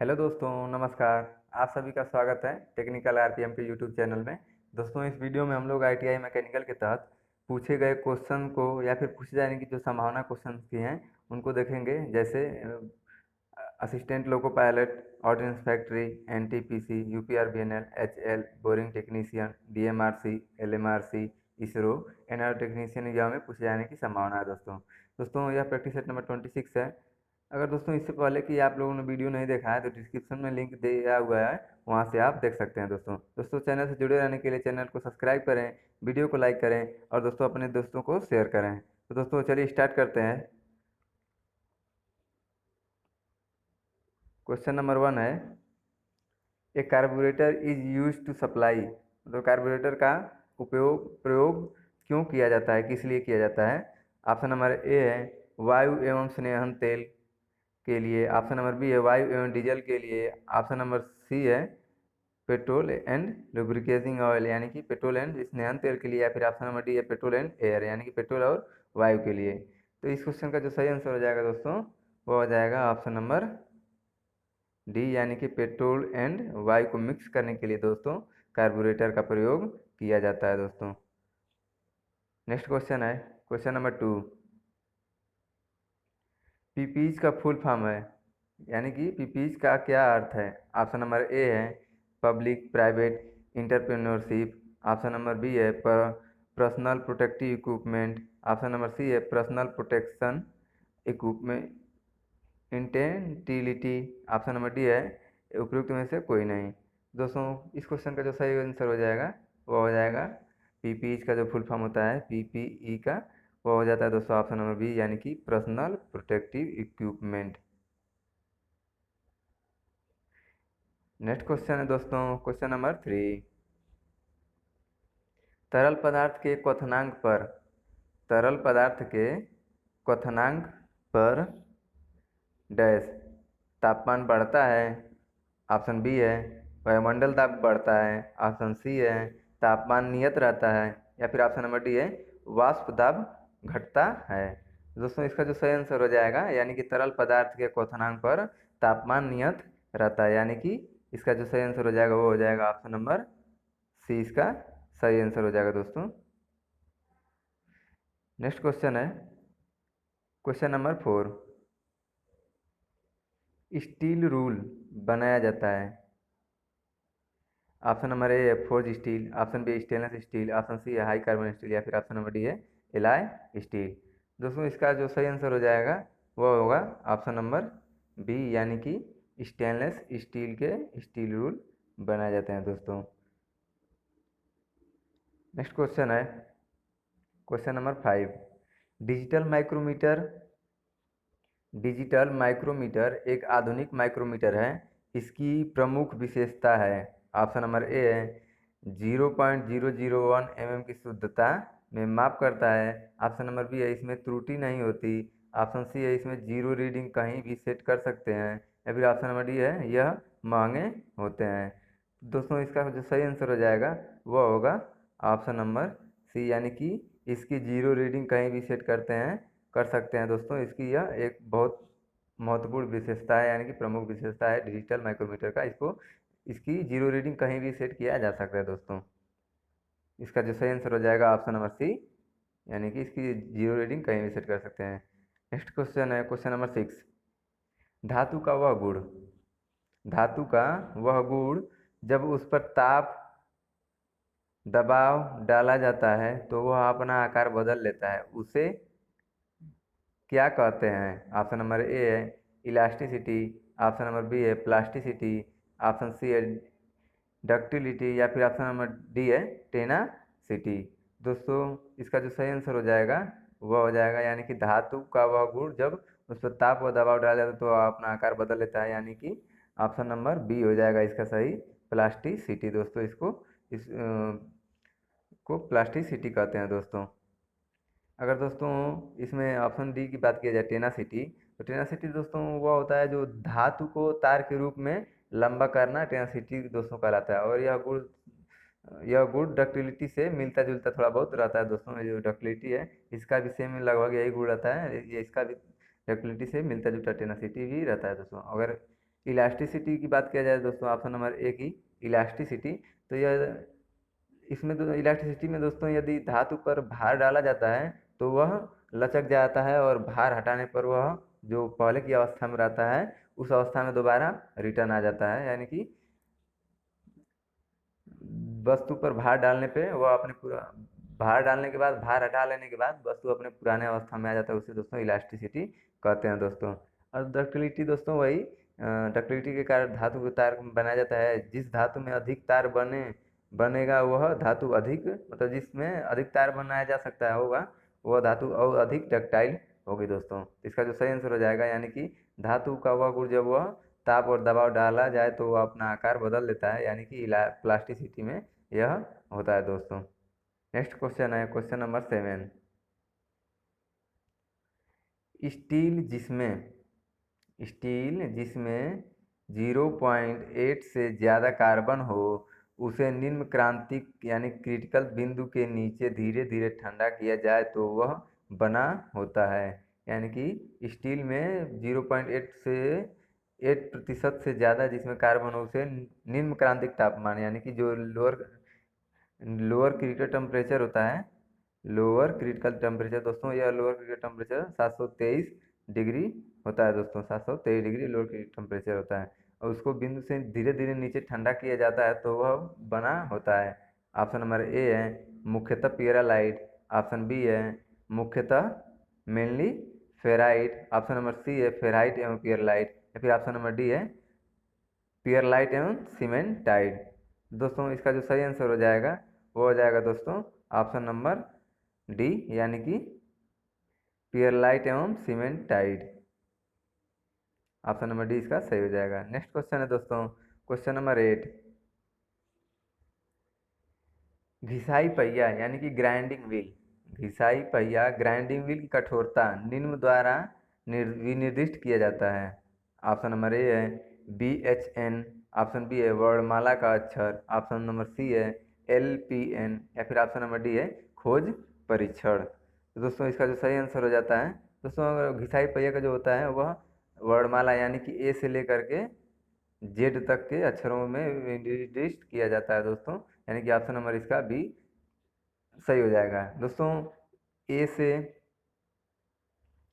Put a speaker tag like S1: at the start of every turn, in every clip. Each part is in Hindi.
S1: हेलो दोस्तों, नमस्कार। आप सभी का स्वागत है टेक्निकल आरपीएम के यूट्यूब चैनल में। दोस्तों, इस वीडियो में हम लोग आईटीआई मैकेनिकल के तहत पूछे गए क्वेश्चन को या फिर पूछे जाने की जो संभावना क्वेश्चन की हैं उनको देखेंगे। जैसे assistant loco pilot, ordnance factory, NTPC, UPRBNL, HL, boring technician, DMRC, LMRC, ISRO, NR technician exam में पूछे जाने की संभावना है। दोस्तों यह प्रैक्टिस सेट नंबर 26 है। अगर दोस्तों इससे पहले कि आप लोगों ने वीडियो नहीं देखा है तो डिस्क्रिप्शन में लिंक दिया हुआ है, वहाँ से आप देख सकते हैं। दोस्तों चैनल से जुड़े रहने के लिए चैनल को सब्सक्राइब करें, वीडियो को लाइक करें और दोस्तों अपने दोस्तों को शेयर करें। तो दोस्तों चलिए स्टार्ट करते हैं। क्वेश्चन नंबर 1 है, a carburettor is use to supply. तो कार्बोरेटर का प्रयोग क्यों किया जाता है, किस लिए किया जाता है? ऑप्शन नंबर ए है वायु एवं स्नेहन तेल के लिए। ऑप्शन नंबर बी है वायु एवं डीजल के लिए। ऑप्शन नंबर सी है पेट्रोल एंड लुब्रिकेटिंग ऑयल यानी कि पेट्रोल एंड स्नेहन तेल के लिए। या फिर ऑप्शन नंबर डी है पेट्रोल एंड एयर यानी कि पेट्रोल और वायु के लिए। तो इस क्वेश्चन का जो सही आंसर हो जाएगा दोस्तों, वो हो जाएगा ऑप्शन नंबर डी यानी कि पेट्रोल एंड वायु को मिक्स करने के लिए दोस्तों कार्बोरेटर का प्रयोग किया जाता है। दोस्तों नेक्स्ट क्वेश्चन है क्वेश्चन नंबर 2। पीपीज का फुल फॉर्म है यानी कि पीपीज का क्या अर्थ है? ऑप्शन नंबर ए है public private entrepreneurship. Option number B है personal protective equipment. Option number C है पर्सनल प्रोटेक्शन इक्विपमेंट इंटेंटिलिटी। ऑप्शन नंबर डी है उपयुक्त में से कोई नहीं। दोस्तों इस क्वेश्चन का जो सही आंसर हो जाएगा वो हो जाएगा पीपीई का जो फुल फॉर्म होता है पीपीई का, वो हो जाता है दोस्तों ऑप्शन नंबर बी यानी कि personal protective equipment. Next question है दोस्तों क्वेश्चन नंबर 3। तरल पदार्थ के क्वथनांक पर तरल पदार्थ के क्वथनांक पर डैश तापमान बढ़ता है। ऑप्शन बी है वायुमंडल दाब बढ़ता है। ऑप्शन सी है तापमान नियत रहता है। या फिर ऑप्शन नंबर डी है वाष्प दाब घटता है। दोस्तों इसका जो सही आंसर हो जाएगा यानी कि तरल पदार्थ के क्वथनांक पर तापमान नियत रहता है, यानी कि इसका जो सही आंसर हो जाएगा वो हो जाएगा ऑप्शन नंबर सी, इसका सही आंसर हो जाएगा। दोस्तों नेक्स्ट क्वेश्चन है क्वेश्चन नंबर 4। स्टील रूल बनाया जाता है। ऑप्शन नंबर ए है forge steel. Option B stainless steel. Option C है हाई कार्बन स्टील। या फिर ऑप्शन नंबर डी है एलॉय स्टील। दोस्तों इसका जो सही आंसर हो जाएगा वो होगा ऑप्शन नंबर बी यानी कि स्टेनलेस स्टील के स्टील रूल बनाए जाते हैं। दोस्तों नेक्स्ट क्वेश्चन है क्वेश्चन नंबर 5। डिजिटल माइक्रोमीटर एक आधुनिक माइक्रोमीटर है। इसकी प्रमुख विशेषता है। ऑप्शन नंबर ए है 0.001 mm की शुद्धता में माप करता है। ऑप्शन नंबर बी है इसमें त्रुटि नहीं होती। ऑप्शन सी है इसमें जीरो रीडिंग कहीं भी सेट कर सकते हैं। या फिर ऑप्शन नंबर डी है यह महंगे होते हैं। दोस्तों इसका जो सही आंसर हो जाएगा वो होगा ऑप्शन नंबर सी यानी कि इसकी जीरो रीडिंग कहीं भी सेट कर सकते हैं। दोस्तों इसकी यह एक बहुत महत्वपूर्ण विशेषता है यानी कि प्रमुख विशेषता है डिजिटल माइक्रोमीटर का। इसकी जीरो रीडिंग कहीं भी सेट किया जा सकता है। दोस्तों इसका जो सही आंसर हो जाएगा ऑप्शन नंबर सी यानी कि इसकी जीरो रीडिंग कहीं भी सेट कर सकते हैं। नेक्स्ट क्वेश्चन है क्वेश्चन नंबर 6। धातु का वह गुण धातु का वह गुण जब उस पर ताप दबाव डाला जाता है तो वह अपना आकार बदल लेता है, उसे क्या कहते हैं? ऑप्शन नंबर ए है इलास्टिसिटी। ऑप्शन नंबर बी है प्लास्टिसिटी। ऑप्शन सी है डक्टिलिटी। या फिर ऑप्शन नंबर डी है टेनासिटी। दोस्तों इसका जो सही आंसर हो जाएगा वह हो जाएगा यानी कि धातु का वह गुण जब उस पर ताप व दबाव डाला जाता है तो वह अपना आकार बदल लेता है, यानी कि ऑप्शन नंबर बी हो जाएगा इसका सही प्लास्टिसिटी। दोस्तों इस को प्लास्टिसिटी कहते हैं। दोस्तों अगर दोस्तों इसमें ऑप्शन डी की बात की जाए टेनासिटी, तो टेनासिटी दोस्तों वह होता है जो धातु को तार के रूप में लंबा करना टेनासिटी दोस्तों कहलाता है। और यह गुण डक्टिलिटी से मिलता जुलता थोड़ा बहुत रहता है। दोस्तों ये जो डक्टिलिटी है इसका भी सेम लगभग यही गुण रहता है, ये इसका भी डक्टिलिटी से मिलता जुलता टेनासिटी भी रहता है। दोस्तों अगर इलास्टिसिटी की बात किया जाए दोस्तों, ऑप्शन नंबर ए की इलास्टिसिटी, तो यह इसमें तो इलास्टिसिटी में दोस्तों यदि धातु पर भार डाला जाता है तो वह लचक जाता है, और भार हटाने पर वह जो पहले की अवस्था में रहता है उस अवस्था में दोबारा रिटर्न आ जाता है। यानी कि वस्तु पर भार डालने पे वह अपने पूरा भार डालने के बाद, भार हटा लेने के बाद वस्तु अपने पुराने अवस्था में आ जाता है, उसे दोस्तों इलास्टिसिटी कहते हैं दोस्तों। और डक्टिलिटी दोस्तों वही डक्टिलिटी के कारण धातु के तार बनाया जाता है। जिस धातु में अधिक तार बनेगा वह धातु अधिक, मतलब जिसमें अधिक तार बनाया जा सकता है होगा वह धातु और अधिक डक्टाइल होगी दोस्तों। इसका जो सही आंसर हो जाएगा, यानी कि धातु का वह गुण जब वह ताप और दबाव डाला जाए तो वह अपना आकार बदल लेता है, यानी कि प्लास्टिसिटी में यह होता है दोस्तों। नेक्स्ट क्वेश्चन है क्वेश्चन नंबर 7। स्टील जिसमें 0.8 से ज़्यादा कार्बन हो उसे निम्न क्रांतिक यानी क्रिटिकल बिंदु के नीचे धीरे धीरे ठंडा किया जाए तो वह बना होता है। यानी कि स्टील में 0.8 से 8% से ज़्यादा जिसमें कार्बन हो उसे निम्न क्रांतिक तापमान, यानी कि जो लोअर क्रिटिकल टेम्परेचर होता है, लोअर क्रिटिकल टेम्परेचर दोस्तों, यह लोअर क्रिटिकल टेम्परेचर 723 डिग्री होता है दोस्तों। 723 डिग्री लोअर क्रिटिकल टेम्परेचर होता है, और उसको बिंदु से धीरे धीरे नीचे ठंडा किया जाता है तो वह बना होता है। ऑप्शन नंबर ए है मुख्यतः पियरालाइट, ऑप्शन बी है मुख्यतः mainly ferrite, option number C है फेराइट एवं पियरलाइट, या फिर ऑप्शन नंबर डी है पियरलाइट एवं सीमेंटाइट। दोस्तों इसका जो सही आंसर हो जाएगा वो हो जाएगा दोस्तों ऑप्शन नंबर डी, यानी कि पियरलाइट एवं सीमेंटाइट। ऑप्शन नंबर डी इसका सही हो जाएगा। नेक्स्ट क्वेश्चन है दोस्तों क्वेश्चन नंबर 8। घिसाई पहिया यानी कि ग्राइंडिंग व्हील, घिसाई पहिया ग्राइंडिंग व्हील की कठोरता निम्न द्वारा विनिर्दिष्ट किया जाता है। ऑप्शन नंबर ए है BHN, ऑप्शन बी है वर्णमाला का अक्षर, ऑप्शन नंबर सी है LPN, या फिर ऑप्शन नंबर डी है खोज परीक्षण। तो दोस्तों इसका जो सही आंसर हो जाता है दोस्तों, घिसाई पहिया का जो होता है वह वर्णमाला यानी कि ए से लेकर के जेड तक के अक्षरों में निर्दिष्ट किया जाता है दोस्तों, यानी कि ऑप्शन नंबर इसका बी सही हो जाएगा दोस्तों। ए से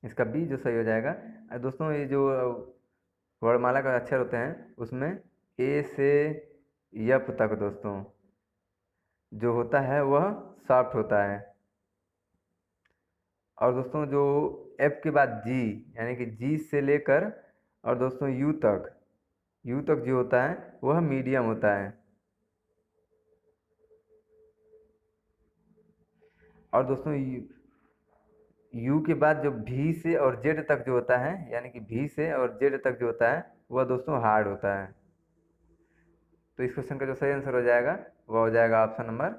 S1: इसका बी जो सही हो जाएगा। दोस्तों ये जो वर्णमाला का अक्षर होते हैं उसमें ए से यप तक दोस्तों जो होता है वह सॉफ्ट होता है, और दोस्तों जो एफ के बाद जी यानी कि जी से लेकर और दोस्तों यू तक जो होता है वह मीडियम होता है, और दोस्तों यू के बाद जो भी से और जेड तक जो होता है, यानी कि भी से और जेड तक जो होता है वह दोस्तों हार्ड होता है। तो इस क्वेश्चन का जो सही आंसर हो जाएगा वह हो जाएगा ऑप्शन नंबर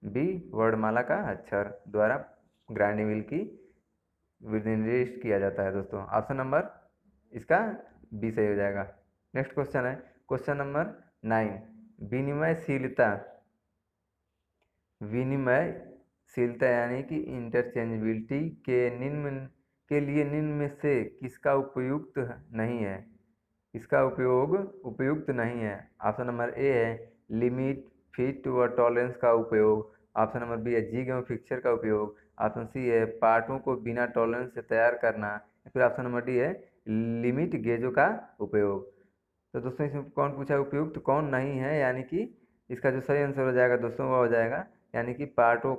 S1: बी, वर्णमाला का अक्षर द्वारा ग्राइंडिंग व्हील की निर्दिष्ट किया जाता है दोस्तों। ऑप्शन नंबर इसका बी सही हो जाएगा। नेक्स्ट क्वेश्चन है क्वेश्चन नंबर 9। विनिमयशीलता विनिमयशीलता यानी कि इंटरचेंजेबिलिटी के लिए निम्न में से किसका उपयुक्त नहीं है, इसका उपयोग उपयुक्त नहीं है। ऑप्शन नंबर ए है लिमिट फिट व टॉलरेंस का उपयोग, ऑप्शन नंबर बी है जिग एवं फिक्सचर का उपयोग, ऑप्शन सी है पार्टों को बिना टॉलरेंस से तैयार करना, फिर ऑप्शन नंबर डी है लिमिट गेजों का उपयोग। तो दोस्तों इसमें कौन पूछा है उपयुक्त कौन नहीं है, यानी कि इसका जो सही आंसर हो जाएगा दोस्तों वह हो जाएगा यानी कि पार्टों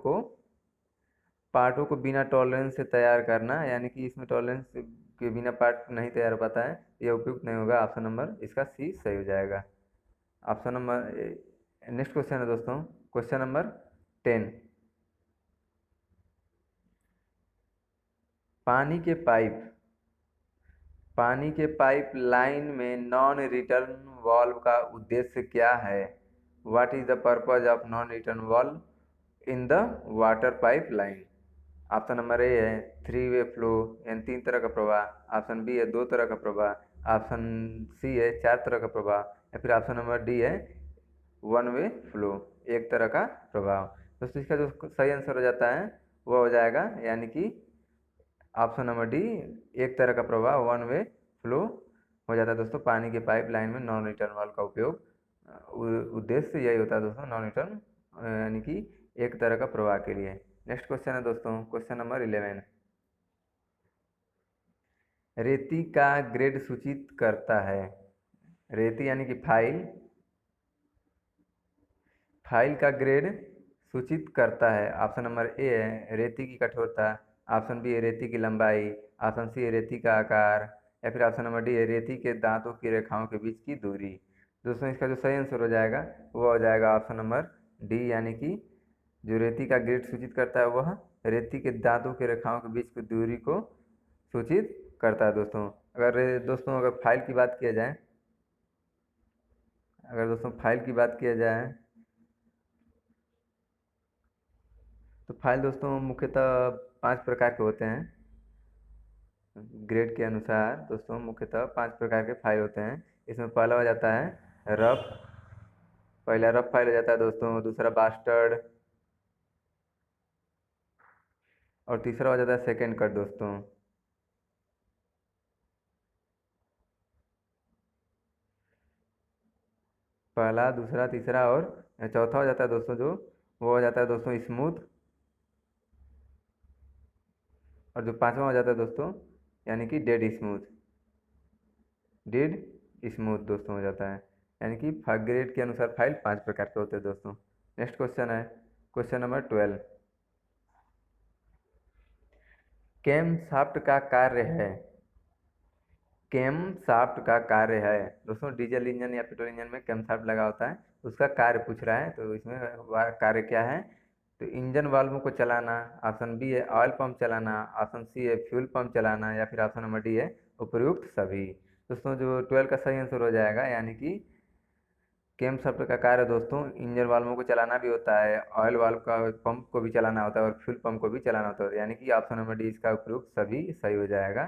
S1: को बिना टॉलरेंस से तैयार करना, यानी कि इसमें टॉलरेंस के बिना पार्ट नहीं तैयार हो पाता है, यह उपयुक्त नहीं होगा। ऑप्शन नंबर इसका सी सही हो जाएगा। ऑप्शन नंबर नेक्स्ट क्वेश्चन है दोस्तों क्वेश्चन नंबर 10। पानी के पाइप लाइन में नॉन रिटर्न वाल्व का उद्देश्य क्या है? What is the purpose of non return valve in the water pipe line? Option number A है 3 वे फ्लो यानी 3 तरह का प्रवाह, ऑप्शन बी है 2 तरह का प्रवाह, ऑप्शन सी है 4 तरह का प्रवाह, या फिर ऑप्शन नंबर डी है 1 वे फ्लो 1 तरह का प्रवाह। दोस्तों इसका जो सही आंसर हो जाता है वह हो जाएगा यानी कि ऑप्शन नंबर डी 1 तरह का प्रवाह 1 वे फ्लो हो जाता है दोस्तों। पानी के पाइपलाइन में नॉन रिटर्न वाल्व का उपयोग उद्देश्य यही होता है दोस्तों, नॉन रिटर्न यानी कि एक तरह का प्रवाह के लिए। नेक्स्ट क्वेश्चन है दोस्तों, क्वेश्चन नंबर 11। रेती का ग्रेड सूचित करता है। रेती यानी कि फाइल, फाइल का ग्रेड सूचित करता है। ऑप्शन नंबर ए है रेती की कठोरता, ऑप्शन बी है रेती की लंबाई, ऑप्शन सी है रेती का आकार, या फिर ऑप्शन नंबर डी है रेती के दांतों की रेखाओं के बीच की दूरी। दोस्तों इसका जो सही आंसर हो जाएगा वो हो जाएगा ऑप्शन नंबर डी, यानी कि जो रेती का ग्रेड सूचित करता है वह रेती के दांतों की रेखाओं के बीच की दूरी को सूचित करता है दोस्तों। अगर फाइल की बात किया जाए, अगर दोस्तों फाइल की बात किया जाए तो फाइल दोस्तों मुख्यतः 5 प्रकार के होते हैं। ग्रेड के अनुसार दोस्तों मुख्यतः 5 प्रकार के फाइल होते हैं। इसमें पहला हो जाता है रफ, पहला रफ फाइल हो जाता है दोस्तों, दूसरा बास्टर्ड, और तीसरा हो जाता है सेकेंड कट दोस्तों। पहला, दूसरा, तीसरा और चौथा हो जाता है दोस्तों जो वो हो जाता है दोस्तों स्मूथ, और जो पांचवा हो जाता है दोस्तों यानी कि डेड स्मूथ, डेड स्मूथ दोस्तों हो जाता है। यानी कि ग्रेड के अनुसार फाइल 5 प्रकार के होते हैं दोस्तों। नेक्स्ट क्वेश्चन है क्वेश्चन नंबर 12। कैम शाफ्ट का कार्य है। कैम शाफ्ट का कार्य है दोस्तों, डीजल इंजन या पेट्रोल इंजन में कैम शाफ्ट लगा होता है, उसका कार्य पूछ रहा है। तो इसमें कार्य क्या है, तो इंजन वाल्वों को चलाना, ऑप्शन बी है ऑयल पंप चलाना, ऑप्शन सी है फ्यूल पंप चलाना, या फिर ऑप्शन नंबर डी है उपयुक्त सभी। दोस्तों जो 12 का सही आंसर हो जाएगा, यानी कि कैम शाफ्ट का कार्य दोस्तों इंजन वाल्वों को चलाना भी होता है, ऑयल वाल्व का पंप को भी चलाना होता है, और फ्यूल पंप को भी चलाना होता है, यानी कि ऑप्शन नंबर डी इसका उपयुक्त सभी सही हो जाएगा।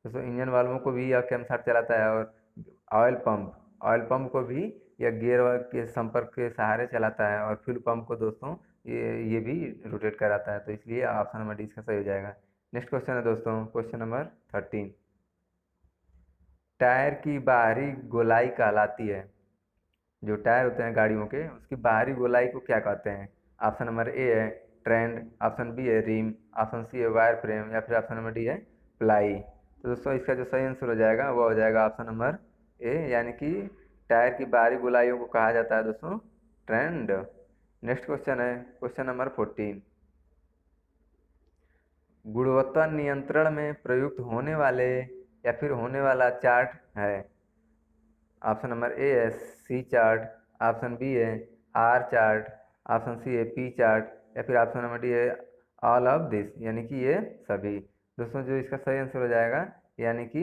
S1: दोस्तों इंजन वाल्वों को भी यह कैम शाफ्ट चलाता है, और ऑयल पंप को भी यह गियर के संपर्क के सहारे चलाता है, और फ्यूल पंप को दोस्तों ये भी रोटेट कराता है। तो इसलिए ऑप्शन नंबर डी इसका सही हो जाएगा। नेक्स्ट क्वेश्चन है दोस्तों क्वेश्चन नंबर 13। टायर की बाहरी गोलाई कहलाती है। जो टायर होते हैं गाड़ियों के उसकी बाहरी गोलाई को क्या कहते हैं। ऑप्शन नंबर ए है ट्रेंड, ऑप्शन बी है रिम, ऑप्शन सी है वायर फ्रेम, या फिर ऑप्शन नंबर डी है प्लाई। तो दोस्तों इसका जो सही आंसर हो जाएगा वो हो जाएगा ऑप्शन नंबर ए, यानी कि टायर की बाहरी गोलाइयों को कहा जाता है दोस्तों ट्रेंड। नेक्स्ट क्वेश्चन है क्वेश्चन नंबर 14। गुणवत्ता नियंत्रण में प्रयुक्त होने वाले या फिर होने वाला चार्ट है। ऑप्शन नंबर ए है सी चार्ट, ऑप्शन बी है आर चार्ट, ऑप्शन सी है पी चार्ट, या फिर ऑप्शन नंबर डी है ऑल ऑफ दिस, यानी कि ये सभी। दोस्तों जो इसका सही आंसर हो जाएगा, यानी कि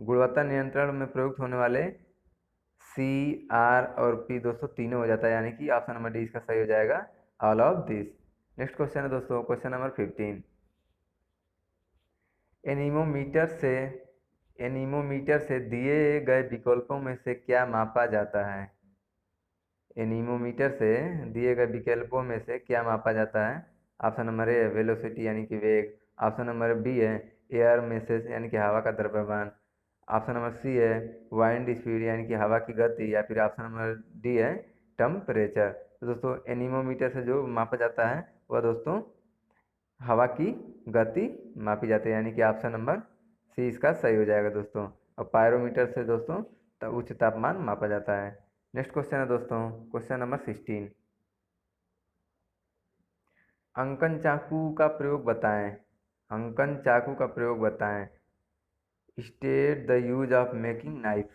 S1: गुणवत्ता नियंत्रण में प्रयुक्त होने वाले सी, आर और पी दोस्तों तीनों हो जाता है, यानी कि ऑप्शन नंबर डी इसका सही हो जाएगा all of this. Next question है दोस्तों क्वेश्चन नंबर 15। एनीमोमीटर से एनीमोमीटर से दिए गए विकल्पों में से क्या मापा जाता है। एनीमोमीटर से दिए गए विकल्पों में से क्या मापा जाता है। ऑप्शन नंबर ए वेलोसिटी यानी कि वेग, ऑप्शन नंबर बी है एयर मैसेज यानी कि हवा का द्रव्यमान, ऑप्शन नंबर सी है वाइंड स्पीड यानी कि हवा की गति, या फिर ऑप्शन नंबर डी है टेम्परेचर। तो दोस्तों एनीमोमीटर से जो मापा जाता है वह दोस्तों हवा की गति मापी जाती है, यानी कि ऑप्शन नंबर सी इसका सही हो जाएगा दोस्तों। और पायरोमीटर से दोस्तों उच्च तापमान मापा जाता है। नेक्स्ट क्वेश्चन है दोस्तों क्वेश्चन नंबर 16। अंकन चाकू का प्रयोग बताएं। अंकन चाकू का प्रयोग बताएं। State the use of making knife.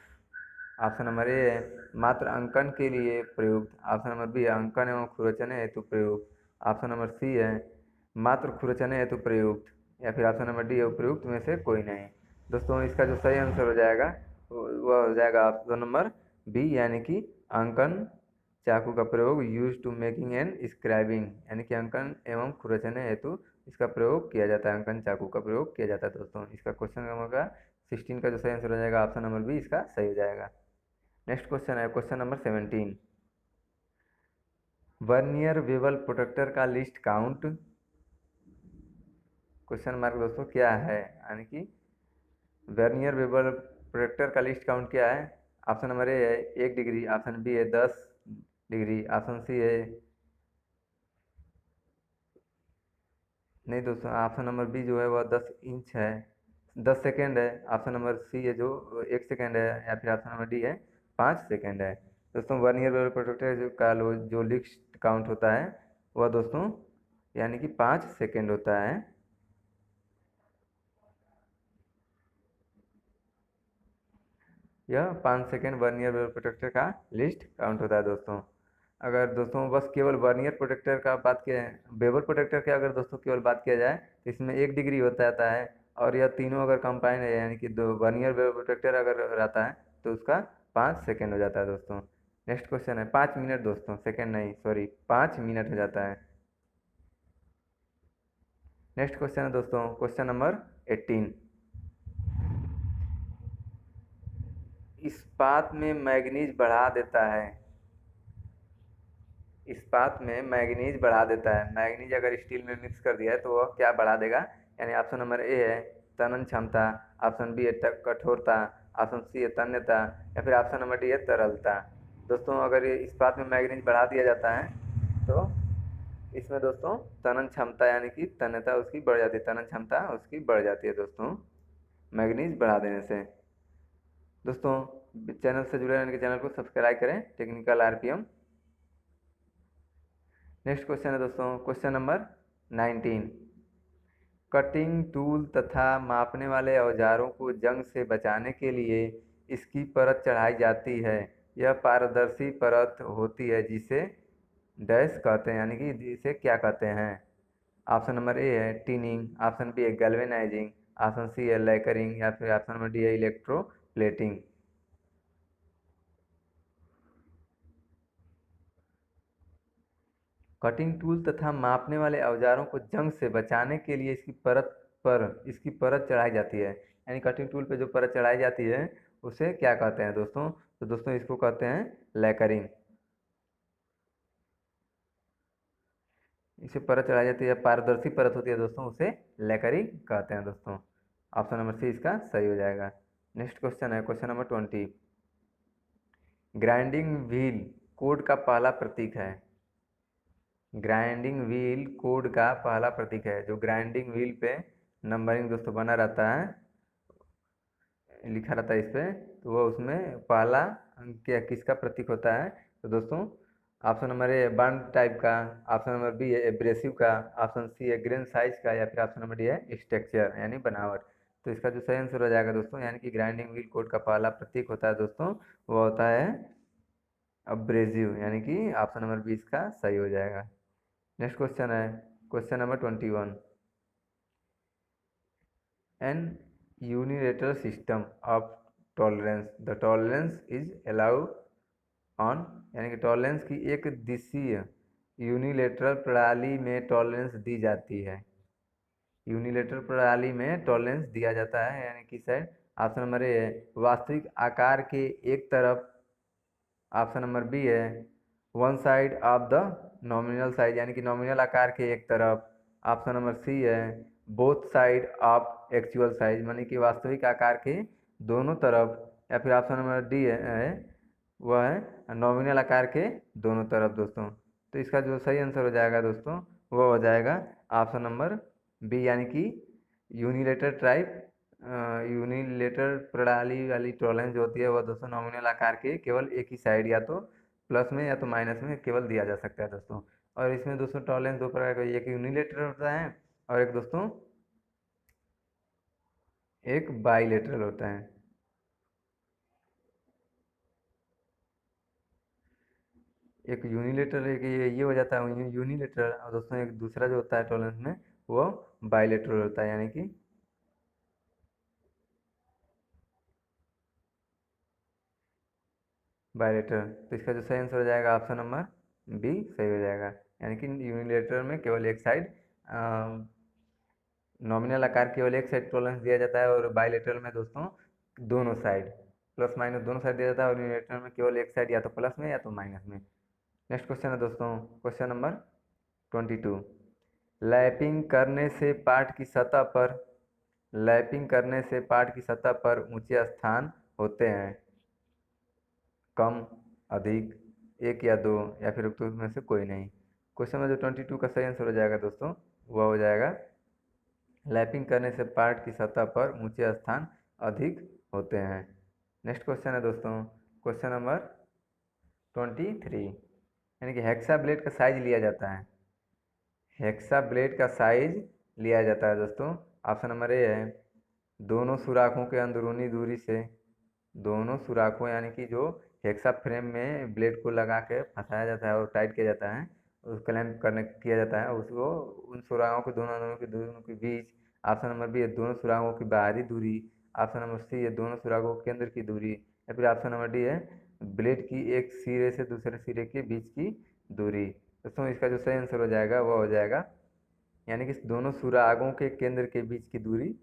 S1: Option number A है मात्र अंकन के लिए प्रयुक्त, ऑप्शन नंबर बी है अंकन एवं खुरचने हेतु प्रयुक्त, ऑप्शन नंबर सी है मात्र खुरचने हेतु प्रयुक्त, या फिर ऑप्शन नंबर डी है उपयुक्त में से कोई नहीं। दोस्तों इसका जो सही आंसर हो जाएगा वह हो जाएगा ऑप्शन नंबर बी, यानी कि अंकन चाकू का प्रयोग use to making and scribing, यानी कि अंकन एवं खुरचने हेतु इसका प्रयोग किया जाता है, अंकन चाकू का प्रयोग किया जाता है। दोस्तों इसका क्वेश्चन होगा 16 का जो सही आंसर हो जाएगा ऑप्शन नंबर बी इसका सही हो जाएगा। नेक्स्ट क्वेश्चन है question number 17। Vernier bevel protector का लिस्ट काउंट क्वेश्चन मार्क दोस्तों क्या है, यानी कि वर्नियर बेवल प्रोट्रैक्टर का लिस्ट काउंट क्या है? ऑप्शन नंबर ए है 1 डिग्री, ऑप्शन बी है 10 डिग्री, ऑप्शन सी है, नहीं दोस्तों, ऑप्शन नंबर बी जो है वह 10 इंच है, 10 सेकेंड है। ऑप्शन नंबर सी है जो 1 सेकेंड है, या फिर ऑप्शन नंबर डी है 5 सेकेंड है। दोस्तों वर्नियर बेवल प्रोट्रैक्टर का जो लिस्ट काउंट होता है वह दोस्तों यानी कि 5 सेकेंड होता है। यह 5 सेकेंड वर्नियर बेवल प्रोट्रैक्टर का लिस्ट काउंट होता है दोस्तों। अगर दोस्तों बस केवल वर्नियर प्रोटेक्टर का बात किया बेवल प्रोटेक्टर की अगर दोस्तों केवल बात किया जाए तो इसमें 1 डिग्री होता रहता है, और यह तीनों अगर कंबाइन है यानी कि दो वर्नियर बेवल प्रोटेक्टर अगर रहता है तो उसका 5 सेकेंड हो जाता है दोस्तों। नेक्स्ट क्वेश्चन है 5 मिनट दोस्तों, सेकेंड नहीं सॉरी 5 मिनट हो जाता है। नेक्स्ट क्वेश्चन है दोस्तों क्वेश्चन नंबर 18। इस्पात में मैग्नीज बढ़ा देता है, इस्पात में मैग्नीज बढ़ा देता है। मैग्नीज अगर स्टील में मिक्स कर दिया है तो वह क्या बढ़ा देगा? यानी ऑप्शन नंबर ए है तनन क्षमता, ऑप्शन बी है कठोरता, ऑप्शन सी है तन्यता, या फिर ऑप्शन नंबर डी है तरलता। दोस्तों अगर ये इस्पात में मैग्नीज बढ़ा दिया जाता है तो इसमें दोस्तों तनन क्षमता यानी कि तन्यता उसकी बढ़ जाती है, तनन क्षमता उसकी बढ़ जाती है दोस्तों मैग्नीज बढ़ा देने से। दोस्तों चैनल से जुड़े रहने के चैनल को सब्सक्राइब करें, टेक्निकल आरपीएम। नेक्स्ट क्वेश्चन है दोस्तों क्वेश्चन नंबर 19। कटिंग टूल तथा मापने वाले औजारों को जंग से बचाने के लिए इसकी परत चढ़ाई जाती है। यह पारदर्शी परत होती है जिसे डैश कहते हैं, यानी कि जिसे क्या कहते हैं? ऑप्शन नंबर ए है टीनिंग, ऑप्शन बी है गैल्वेनाइजिंग, ऑप्शन सी है लेकरिंग, या फिर ऑप्शन नंबर डी है इलेक्ट्रोप्लेटिंग। कटिंग टूल तथा मापने वाले औजारों को जंग से बचाने के लिए इसकी परत चढ़ाई जाती है, यानी कटिंग टूल पे जो परत चढ़ाई जाती है उसे क्या कहते हैं दोस्तों? तो दोस्तों इसको कहते हैं लेकरिंग। इसे परत चढ़ाई जाती है, पारदर्शी परत होती है दोस्तों, उसे लेकरिंग कहते हैं दोस्तों। ऑप्शन नंबर सी इसका सही हो जाएगा। नेक्स्ट क्वेश्चन है question number 20। Grinding wheel code का पहला प्रतीक है। ग्राइंडिंग व्हील कोड का पहला प्रतीक है। जो ग्राइंडिंग व्हील पे नंबरिंग दोस्तों बना रहता है, लिखा रहता है इस पे, तो वो उसमें पहला क्या किसका प्रतीक होता है? तो दोस्तों option number A bond type का, ऑप्शन नंबर बी है एब्रेसिव का, ऑप्शन सी है ग्रेन साइज का, या फिर ऑप्शन नंबर डी है स्ट्रक्चर यानी बनावट। तो इसका जो सही आंसर हो जाएगा दोस्तों, यानी कि ग्राइंडिंग व्हील कोड का पहला प्रतीक होता है दोस्तों, वो होता है अब्रेजिव, यानी कि ऑप्शन नंबर बी इसका सही हो जाएगा। नेक्स्ट क्वेश्चन है question number 21। An unilateral system of tolerance, the tolerance is allowed on, यानी कि टॉलरेंस की एक दिशीय यूनिलेटरल प्रणाली में टॉलरेंस दी जाती है। यूनिलेटरल प्रणाली में टॉलरेंस दिया जाता है यानी कि साइड। ऑप्शन नंबर ए है वास्तविक आकार के एक तरफ, ऑप्शन नंबर बी है one side of the nominal size, यानी कि नॉमिनल आकार के एक तरफ, ऑप्शन नंबर सी है both side of actual size, यानी कि वास्तविक आकार के दोनों तरफ, या फिर ऑप्शन नंबर डी है वह है नॉमिनल आकार के दोनों तरफ दोस्तों। तो इसका जो सही आंसर हो जाएगा दोस्तों वो हो जाएगा ऑप्शन नंबर बी, यानी कि यूनिलेटर टाइप यूनिलेटर प्रणाली वाली टॉलरेंस जो होती है वह दोस्तों नॉमिनल आकार के केवल एक ही साइड या तो प्लस में या तो माइनस में केवल दिया जा सकता है दोस्तों। और इसमें दोस्तों टॉलरेंस दो प्रकार का, एक यूनिलेटरल होता है और एक दोस्तों एक बाईलेटरल होता है। एक यूनिलेटरल एक ये हो जाता है यूनिलेटरल, और दोस्तों एक दूसरा जो होता है टॉलरेंस में वो बाईलेटरल होता है, यानी कि बायलेटरल। तो इसका जो सही आंसर हो जाएगा ऑप्शन नंबर बी सही हो जाएगा, यानी कि यूनिलेटरल में केवल एक साइड नॉमिनल आकार केवल एक साइड टॉलरेंस दिया जाता है, और बायलेटरल में दोस्तों दोनों साइड प्लस माइनस दोनों साइड दिया जाता है, और यूनिलेटरल में केवल एक साइड या तो प्लस में या तो माइनस में। नेक्स्ट क्वेश्चन है दोस्तों क्वेश्चन नंबर 22। लैपिंग करने से पार्ट की सतह पर लैपिंग करने से पार्ट की सतह पर ऊंचे स्थान होते हैं। कम, अधिक, एक या दो, या फिर उक्त में से कोई नहीं। क्वेश्चन नंबर जो 22 का सही आंसर हो जाएगा दोस्तों, वह हो जाएगा लैपिंग करने से पार्ट की सतह पर ऊंचे स्थान अधिक होते हैं। नेक्स्ट क्वेश्चन है दोस्तों, क्वेश्चन नंबर 23, यानी कि हेक्सा ब्लेड का साइज लिया जाता है। हेक्सा ब्लेड का साइज लिया जाता है दोस्तों। ऑप्शन नंबर ए है दोनों सुराखों के अंदरूनी दूरी से, दोनों सुराखों यानी कि जो हेक्सा फ्रेम में ब्लेड को लगा के फंसाया जाता है और टाइट किया जाता है, उसको क्लैंप करने किया जाता है, उसको उन सुराखों के दोनों के बीच। ऑप्शन नंबर बी है दोनों सुराखों की बाहरी दूरी। ऑप्शन नंबर सी है दोनों सुराखों के केंद्र की दूरी। या फिर ऑप्शन नंबर डी है ब्लेड की एक सिरे से दूसरे सिरे के बीच की दूरी। दोस्तों इसका जो सही आंसर हो जाएगा वह हो जाएगा, यानी कि दोनों सुराखों के केंद्र के बीच की दूरी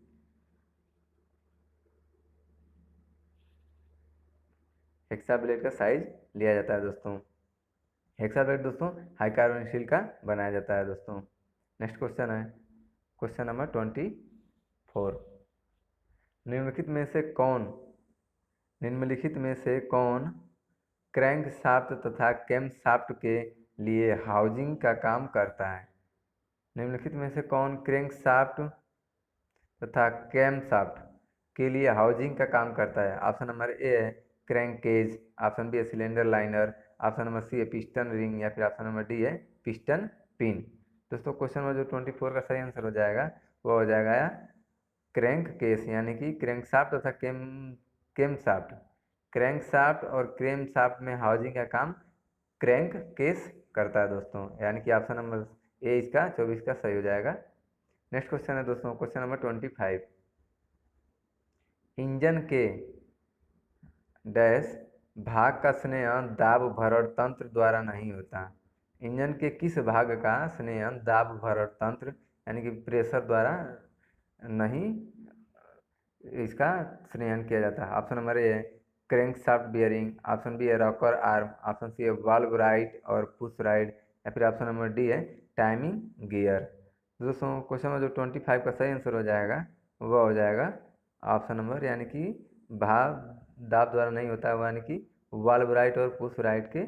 S1: हेक्सा ब्लेड का साइज लिया जाता है दोस्तों। हेक्सा ब्लेड दोस्तों हाई कार्बन स्टील का बनाया जाता है दोस्तों। नेक्स्ट क्वेश्चन है क्वेश्चन नंबर 24, निम्नलिखित में से कौन क्रैंक शाफ्ट तथा कैम शाफ्ट के लिए हाउजिंग का काम करता है। निम्नलिखित में से कौन क्रैंक शाफ्ट तथा कैम शाफ्ट के लिए हाउजिंग का काम करता है। ऑप्शन नंबर ए है क्रैंक केज, ऑप्शन बी है cylinder liner, option number C है पिस्टन रिंग, या फिर ऑप्शन नंबर डी है पिस्टन पिन। दोस्तों क्वेश्चन नंबर जो 24 का सही आंसर हो जाएगा वो हो जाएगा क्रैंक केस, यानी कि क्रैंक शाफ्ट तथा केम केम शाफ्ट। क्रैंक शाफ्ट और क्रेम शाफ्ट में हाउजिंग का काम क्रैंक केस करता है दोस्तों, यानी कि ऑप्शन नंबर ए इसका 24 का सही हो जाएगा। नेक्स्ट क्वेश्चन है दोस्तों क्वेश्चन नंबर 25, इंजन के डैश भाग का स्नेहन दाब भरण तंत्र द्वारा नहीं होता। इंजन के किस भाग का स्नेहन दाब भरण तंत्र यानी कि प्रेशर द्वारा नहीं इसका स्नेहन किया जाता है। ऑप्शन नंबर ए है crankshaft bearing, option B है रॉकर आर्म, ऑप्शन सी है वाल्व राइट और पुश राइट, या फिर ऑप्शन नंबर डी है टाइमिंग गियर। दोस्तों क्वेश्चन में जो 25 का सही आंसर हो जाएगा वह हो जाएगा ऑप्शन नंबर, यानी कि भाग दाब द्वारा नहीं होता है, यानी कि वाल्व राइट और पुश राइट के।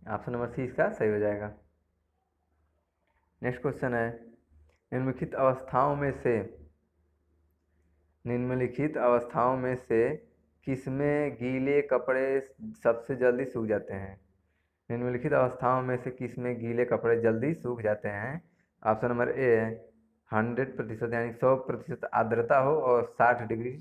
S1: ऑप्शन नंबर सी इसका सही हो जाएगा। नेक्स्ट क्वेश्चन है निम्नलिखित अवस्थाओं में से किसमें गीले कपड़े सबसे जल्दी सूख जाते हैं। निम्नलिखित अवस्थाओं में से किसमें गीले कपड़े जल्दी सूख जाते हैं। ऑप्शन नंबर ए है 100% यानी 100% आर्द्रता हो और 60 डिग्री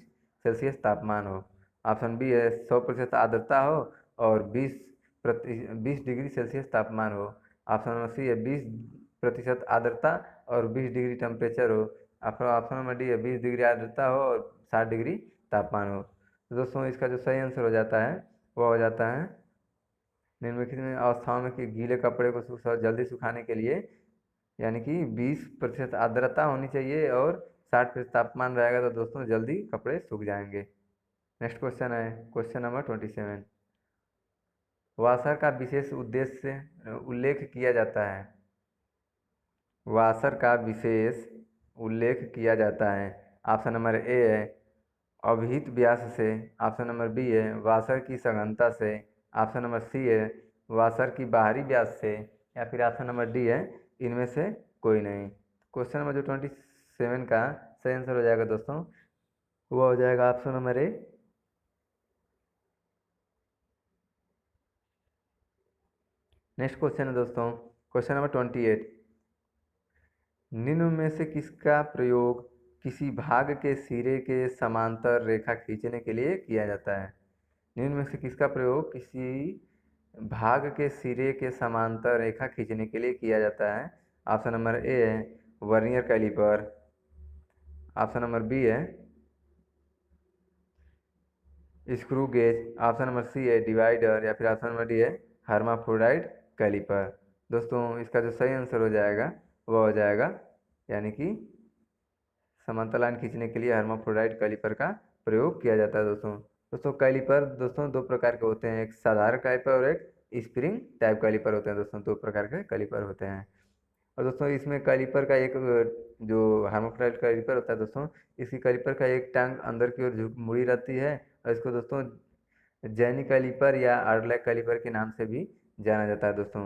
S1: सेल्सियस तापमान हो। ऑप्शन बी है 100% आर्द्रता हो और 20 डिग्री सेल्सियस तापमान हो। ऑप्शन नंबर सी है 20% आर्द्रता और 20 डिग्री टेम्परेचर हो। ऑप्शन नंबर डी है 20 डिग्री आर्द्रता हो और 60 डिग्री तापमान हो। तो दोस्तों इसका जो सही आंसर हो जाता है वह हो जाता है निम्नलिखित में अवस्थाओं में कि गीले कपड़े को जल्दी सुखाने के लिए यानी कि 20% आर्द्रता होनी चाहिए और 60% तापमान रहेगा तो दोस्तों जल्दी कपड़े सूख जाएंगे। नेक्स्ट क्वेश्चन है क्वेश्चन नंबर 27, वाशर का विशेष उद्देश्य उल्लेख किया जाता है। वाशर का विशेष उल्लेख किया जाता है। ऑप्शन नंबर ए है अभिहित व्यास से, ऑप्शन नंबर बी है वाशर की सघनता से, ऑप्शन नंबर सी है वाशर की बाहरी व्यास से, या फिर ऑप्शन नंबर डी है इनमें से कोई नहीं। क्वेश्चन नंबर जो 27 का सही आंसर हो जाएगा दोस्तों वो हो जाएगा ऑप्शन नंबर ए। नेक्स्ट क्वेश्चन है दोस्तों क्वेश्चन नंबर 28, निम्न में से किसका प्रयोग किसी भाग के सिरे के समांतर रेखा खींचने के लिए किया जाता है। निम्न में से किसका प्रयोग किसी भाग के सिरे के समांतर रेखा खींचने के लिए किया जाता है। ऑप्शन नंबर ए है vernier caliper, option number B है screw gauge, option number C है डिवाइडर, या फिर ऑप्शन नंबर डी है हर्माफ्रोडाइट कैलिपर। दोस्तों इसका जो सही आंसर हो जाएगा वह हो जाएगा यानी कि समांतर लाइन खींचने के लिए हर्माफ्रोडाइट कैलिपर का प्रयोग किया जाता है। दोस्तों कैलिपर दोस्तों दो प्रकार के होते हैं, एक साधारण कैलिपर और एक स्प्रिंग टाइप कैलिपर होते हैं। दोस्तों दो प्रकार के कैलिपर होते हैं। और दोस्तों इसमें कैलिपर का एक जो हार्मोफ्राइल कैलिपर होता है दोस्तों, इसी कैलिपर का एक टांग अंदर की ओर झुक मुड़ी रहती है, और इसको दोस्तों जैनी कैलिपर या आर्डलैक कैलिपर के नाम से भी जाना जाता है दोस्तों।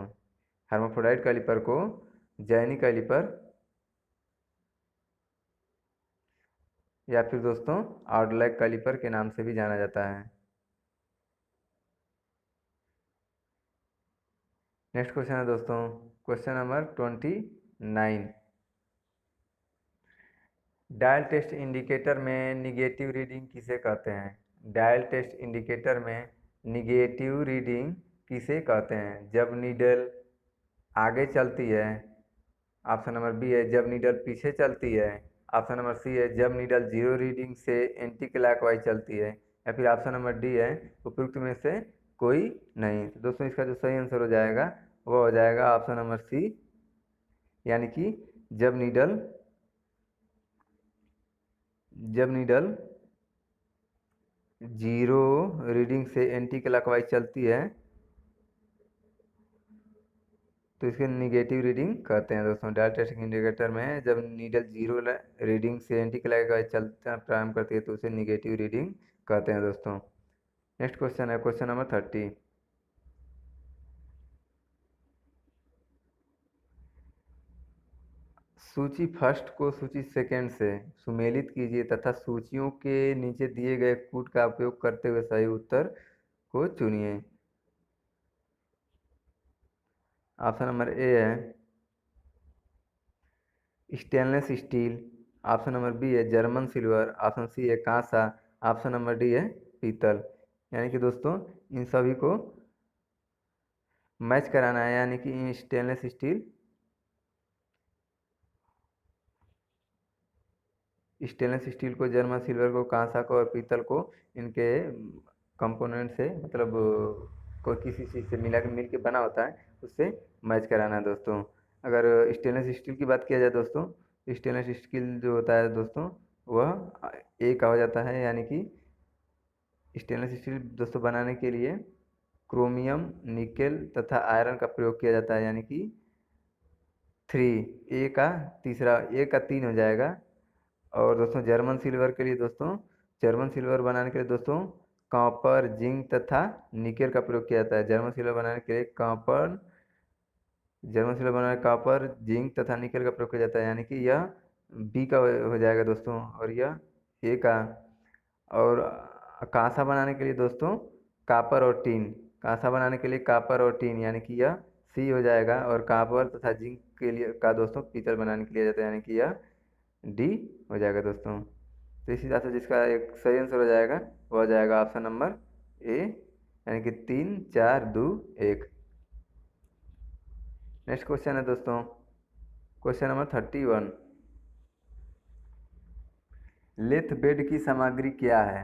S1: हार्माफ्रोडाइट कैलिपर को जैनी कैलिपर या फिर दोस्तों आर्डलैक कैलिपर के नाम से भी जाना जाता है। नेक्स्ट क्वेश्चन है दोस्तों, question number 29। Dial test indicator में निगेटिव रीडिंग किसे कहते हैं? डायल टेस्ट इंडिकेटर में निगेटिव रीडिंग किसे कहते हैं? जब नीडल आगे चलती है, ऑप्शन नंबर बी है जब नीडल पीछे चलती है, ऑप्शन नंबर सी है जब नीडल जीरो रीडिंग से एंटी क्लॉकवाइज चलती है, या फिर ऑप्शन नंबर डी है उपयुक्त में से कोई नहीं। तो दोस्तों इसका जो सही आंसर हो जाएगा वो हो जाएगा ऑप्शन नंबर सी, यानी कि जब नीडल जीरो रीडिंग से एंटी क्लॉकवाइज चलती है तो इसके निगेटिव रीडिंग कहते हैं दोस्तों। डायल टेस्टिंग इंडिकेटर में जब नीडल जीरो रीडिंग से एंटी क्लॉकवाइज चलना प्रारंभ करती है तो उसे निगेटिव रीडिंग कहते हैं दोस्तों। नेक्स्ट क्वेश्चन है क्वेश्चन नंबर 30। सूची फर्स्ट को सूची सेकंड से सुमेलित कीजिए तथा सूचियों के नीचे दिए गए कूट का उपयोग करते हुए सही उत्तर को चुनिए। ऑप्शन नंबर ए है stainless steel, option number B है जर्मन सिल्वर, ऑप्शन सी है कांसा, ऑप्शन नंबर डी है पीतल। यानी कि दोस्तों इन सभी को मैच कराना है, यानी कि स्टेनलेस स्टील को, जर्मन सिल्वर को, कांसा को और पीतल को इनके कंपोनेंट से मतलब कोई किसी चीज़ से मिल के बना होता है, उससे मैच कराना है दोस्तों। अगर स्टेनलेस स्टील की बात किया जाए दोस्तों, स्टेनलेस स्टील जो होता है दोस्तों वह ए का हो जाता है, यानी कि स्टेनलेस स्टील दोस्तों बनाने के लिए क्रोमियम, निकेल तथा आयरन का प्रयोग किया जाता है, यानी कि 3 ए का 3 हो जाएगा। और दोस्तों जर्मन सिल्वर बनाने के लिए दोस्तों कॉपर, जिंक तथा निकेल का प्रयोग किया जाता है। जर्मन सिल्वर बनाने कॉपर, जिंक तथा निकेल का प्रयोग किया जाता है, यानी कि यह बी का हो जाएगा दोस्तों, और यह ए का। और कांसा बनाने के लिए दोस्तों कापर और टीन, यानी कि यह सी हो जाएगा। और कापर तथा जिंक के लिए का दोस्तों पीतल बनाने के लिए जाता है, यानी कि यह डी हो जाएगा दोस्तों। तो इसी हिसाब से जिसका एक सही आंसर हो जाएगा वो हो जाएगा ऑप्शन नंबर ए, यानी कि 3 4 2 1। नेक्स्ट क्वेश्चन है दोस्तों क्वेश्चन नंबर 31। लेथ बेड की सामग्री क्या है?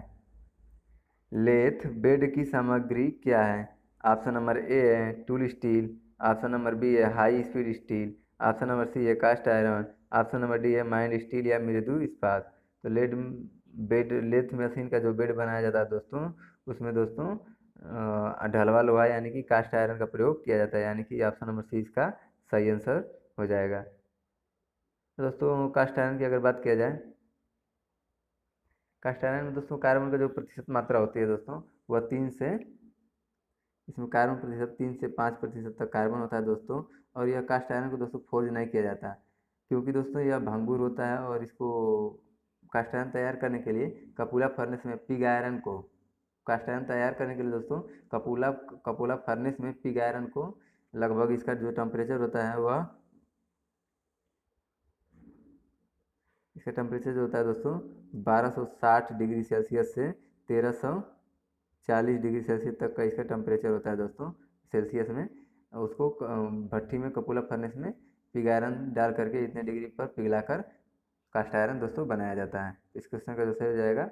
S1: लेथ बेड की सामग्री क्या है? ऑप्शन नंबर ए है tool steel, option number B है high speed steel, option number C है cast iron, option number D है माइंड स्टील या मृदु इस्पात। तो लेथ मशीन का जो बेड बनाया जाता है दोस्तों उसमें दोस्तों ढलवा लोहा यानी कि कास्ट आयरन का प्रयोग किया जाता है, यानी कि ऑप्शन नंबर सी इसका सही आंसर हो जाएगा। तो दोस्तों कास्ट आयरन की अगर बात किया जाए, कास्ट आयरन में दोस्तों कार्बन का जो प्रतिशत मात्रा होती है दोस्तों वह 3 से, इसमें कार्बन प्रतिशत 3 से 5% तक कार्बन होता है दोस्तों। और यह कास्ट आयरन को दोस्तों फोर्ज नहीं किया जाता, क्योंकि दोस्तों यह भंगुर होता है, और इसको कास्ट आयरन तैयार करने के लिए कपूला फर्नेस में पिग आयरन को, कास्ट आयरन तैयार करने के लिए दोस्तों कपूला फर्नेस में पिग आयरन को लगभग इसका जो टेम्परेचर होता है वह, इसका टेम्परेचर जो होता है दोस्तों 1260 डिग्री सेल्सियस से 1340 डिग्री सेल्सियस तक का इसका टेम्परेचर होता है दोस्तों सेल्सियस में। उसको भट्टी में कपूला फर्नेस में पिग आयरन डाल करके इतने डिग्री पर पिघलाकर कास्ट आयरन दोस्तों बनाया जाता है। इस क्वेश्चन का जो सही हो जाएगा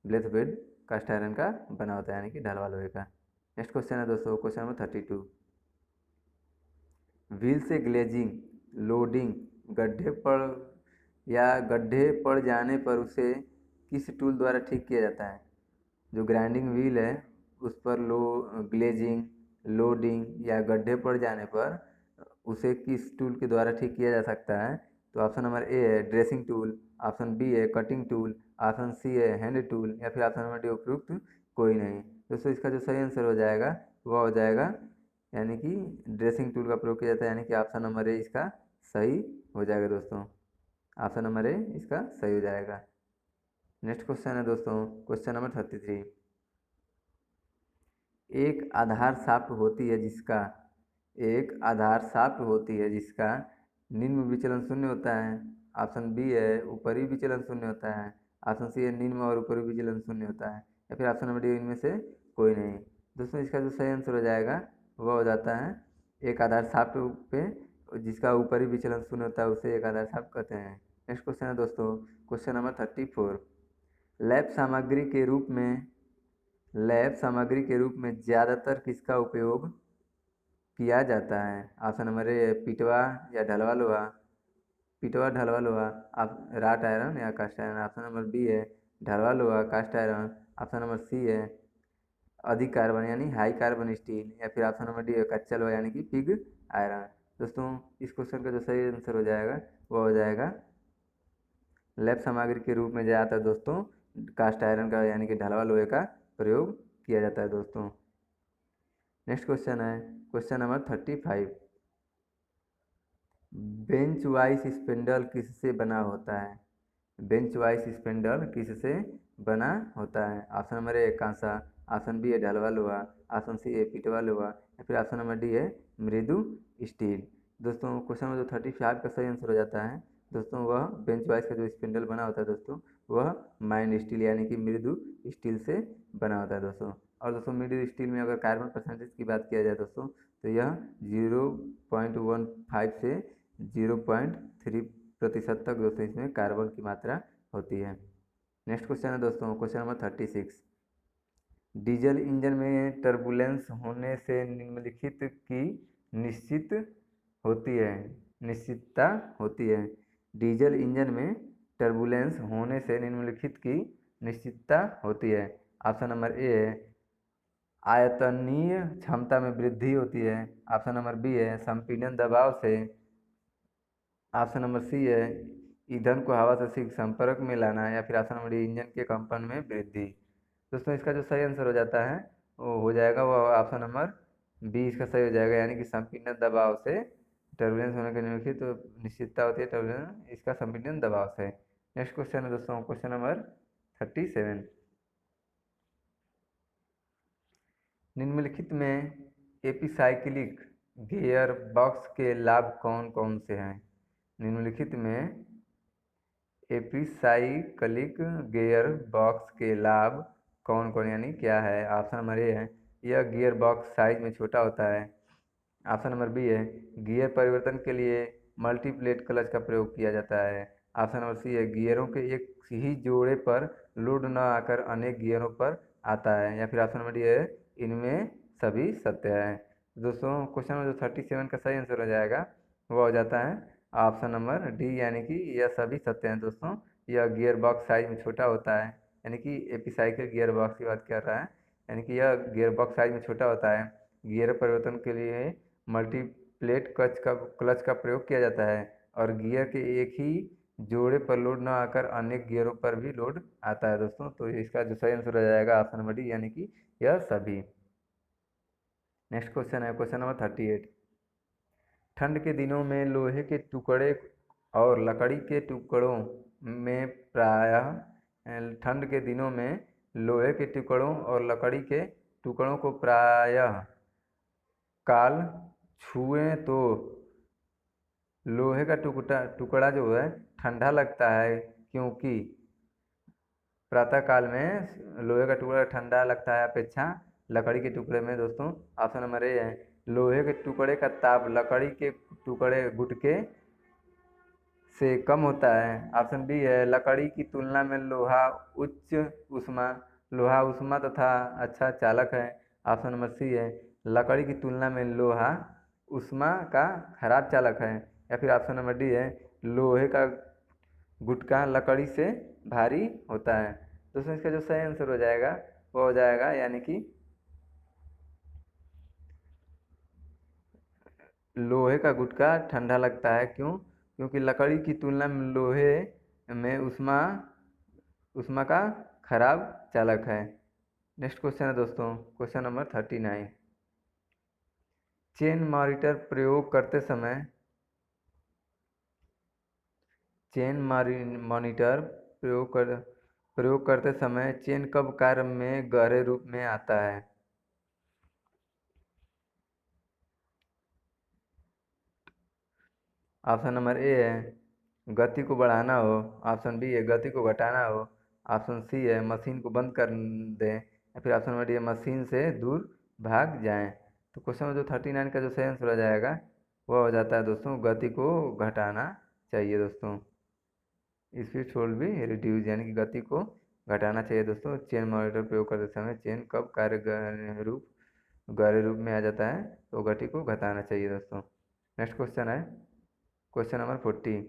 S1: ब्लेथ बेड कास्ट आयरन का बना होता है, यानी कि ढलवा लोहे का। नेक्स्ट क्वेश्चन है दोस्तों क्वेश्चन नंबर 32। व्हील से ग्लेजिंग लोडिंग गड्ढे पड़ जाने पर उसे किस टूल द्वारा ठीक किया जाता है? जो ग्राइंडिंग व्हील है उस पर ग्लेजिंग, लोडिंग या गड्ढे पड़ जाने पर उसे किस टूल के द्वारा ठीक किया जा सकता है? तो ऑप्शन नंबर ए है ड्रेसिंग टूल, ऑप्शन बी है कटिंग टूल, ऑप्शन सी है हैंड टूल, या फिर ऑप्शन नंबर डी उपयुक्त कोई नहीं। दोस्तों इसका जो सही आंसर हो जाएगा वह हो जाएगा यानी कि ड्रेसिंग टूल का प्रयोग किया जाता है, यानी कि ऑप्शन नंबर ए इसका सही हो जाएगा दोस्तों। ऑप्शन नंबर ए इसका सही हो जाएगा। नेक्स्ट क्वेश्चन है दोस्तों, क्वेश्चन नंबर 33। एक आधार शाफ्ट होती है जिसका निम्न विचलन शून्य होता है। ऑप्शन बी है ऊपरी विचलन शून्य होता है, ऑप्शन सी है निम्न और ऊपरी विचलन शून्य होता है, या फिर ऑप्शन नंबर डी इनमें से कोई नहीं। दोस्तों इसका जो सही आंसर हो जाएगा वह हो जाता है एक आधार शाफ्ट पे जिसका ऊपरी विचलन शून्य होता है उसे एक आधार शाफ्ट कहते हैं। नेक्स्ट क्वेश्चन है दोस्तों, क्वेश्चन नंबर 34। लैब सामग्री के रूप में ज़्यादातर किसका उपयोग किया जाता है? ऑप्शन नंबर ए पिटवा या ढलवा लोहा, आप राट आयरन या cast iron, option number B है ढलवा लोहा cast iron, option number C है अधिक कार्बन यानी हाई कार्बन स्टील, या फिर ऑप्शन नंबर डी है कच्चा लोहा यानी कि पिग आयरन। दोस्तों इस क्वेश्चन का जो सही आंसर हो जाएगा वह हो जाएगा लैब सामग्री के रूप में ज़्यादातर दोस्तों कास्ट आयरन का यानी कि ढलवा लोहे का प्रयोग किया जाता है दोस्तों। नेक्स्ट क्वेश्चन है question number 35। Bench vice spindle किससे बना होता है? बेंच वाइस स्पिंडल किससे बना होता है? ऑप्शन नंबर ए कांसा, ऑप्शन बी है ढलवा लोहा, ऑप्शन सी है पिटवा लोहा, या फिर ऑप्शन नंबर डी है मृदु स्टील। दोस्तों क्वेश्चन नंबर 35 का सही आंसर हो जाता है दोस्तों वह बेंच वाइस का जो स्पिंडल बना होता है दोस्तों वह माइंड स्टील यानी कि मृदु स्टील से बना होता है दोस्तों। और दोस्तों मृदु स्टील में अगर कार्बन परसेंटेज की बात किया जाए दोस्तों तो यह 0.15 से 0.3% तक दोस्तों इसमें कार्बन की मात्रा होती है। नेक्स्ट क्वेश्चन है दोस्तों क्वेश्चन नंबर 36। डीजल इंजन में टर्बुलेंस होने से निम्नलिखित की निश्चित होती है निश्चितता होती है। डीजल इंजन में टर्बुलेंस होने से निम्नलिखित की निश्चितता होती है। ऑप्शन नंबर ए है आयतनीय क्षमता में वृद्धि होती है, ऑप्शन नंबर बी है संपीड़न दबाव से, ऑप्शन नंबर सी है ईंधन को हवा से शीघ्र संपर्क में लाना, या फिर ऑप्शन नंबर डी इंजन के कंपन में वृद्धि। दोस्तों इसका जो सही आंसर हो जाता है वो हो जाएगा वो ऑप्शन नंबर बी इसका सही हो जाएगा, यानी कि संपीड़न दबाव से टर्बुलेंस होने के निम्नलिखित तो निश्चितता होती है टर्बुलेंस इसका संपीड़न दबाव से। नेक्स्ट क्वेश्चन है दोस्तों क्वेश्चन नंबर 37। निम्नलिखित में एपिसाइक्लिक गियर बॉक्स के लाभ कौन कौन से हैं? निम्नलिखित में एपिसाइक्लिक गियर बॉक्स के लाभ कौन कौन यानी क्या है? ऑप्शन नंबर ए है यह गियर बॉक्स साइज में छोटा होता है, ऑप्शन नंबर बी है गियर परिवर्तन के लिए मल्टीप्लेट क्लच का प्रयोग किया जाता है, ऑप्शन नंबर सी है गियरों के एक ही जोड़े पर लोड न आकर अनेक गियरों पर आता है, या फिर ऑप्शन नंबर डी है इनमें सभी सत्य है। दोस्तों क्वेश्चन नंबर 37 का सही आंसर हो जाएगा वो हो जाता है ऑप्शन नंबर डी यानी कि यह सभी सत्य हैं दोस्तों। यह गियर बॉक्स साइज में छोटा होता है यानी कि एपिसाइकिल गियर बॉक्स की बात कर रहा है, यानी कि यह गियर बॉक्स साइज में छोटा होता है। गियर परिवर्तन के लिए मल्टीप्लेट क्लच का प्रयोग किया जाता है और गियर के एक ही जोड़े पर लोड न आकर अनेक गियरों पर भी लोड आता है दोस्तों। तो इसका जो सही आंसर हो जाएगा ऑप्शन नंबर डी यानी कि यह सभी। नेक्स्ट क्वेश्चन है क्वेश्चन नंबर 38। ठंड के दिनों में लोहे के टुकड़े और लकड़ी के टुकड़ों में प्रायः ठंड के दिनों में लोहे के टुकड़ों और लकड़ी के टुकड़ों को प्रायः काल छुएं तो लोहे का टुकड़ा जो है ठंडा लगता है, क्योंकि प्रातःकाल में लोहे का टुकड़ा ठंडा लगता है अपेक्षा लकड़ी के टुकड़े में। दोस्तों ऑप्शन नंबर ए है लोहे के टुकड़े का ताप लकड़ी के टुकड़े गुटके से कम होता है, ऑप्शन बी है लकड़ी की तुलना में लोहा ऊष्मा तथा अच्छा चालक है, ऑप्शन नंबर सी है लकड़ी की तुलना में लोहा ऊष्मा का खराब चालक है, या फिर ऑप्शन नंबर डी है लोहे का गुटका लकड़ी से भारी होता है। दोस्तों इसका जो सही आंसर हो जाएगा वो हो जाएगा यानी कि लोहे का गुटका ठंडा लगता है, क्यों? क्योंकि लकड़ी की तुलना में लोहे में ऊष्मा ऊष्मा का खराब चालक है। नेक्स्ट क्वेश्चन है दोस्तों, क्वेश्चन नंबर 39। चेन मॉनिटर प्रयोग करते समय चेन मॉनिटर प्रयोग करते समय चेन कब कार्य में गहरे रूप में आता है? ऑप्शन नंबर ए है गति को बढ़ाना हो, ऑप्शन बी है गति को घटाना हो, ऑप्शन सी है मशीन को बंद कर दें, या फिर ऑप्शन नंबर डी है मशीन से दूर भाग जाएं। तो क्वेश्चन में जो 39 का जो सही आंसर हो जाएगा वह हो जाता है दोस्तों गति को घटाना चाहिए दोस्तों। स्पीड शुड बी रिड्यूस, यानी कि गति को घटाना चाहिए दोस्तों। चेन मॉनिटर प्रयोग करते समय चेन कब गहरे रूप में आ जाता है तो गति को घटाना चाहिए दोस्तों। नेक्स्ट क्वेश्चन है क्वेश्चन नंबर 40।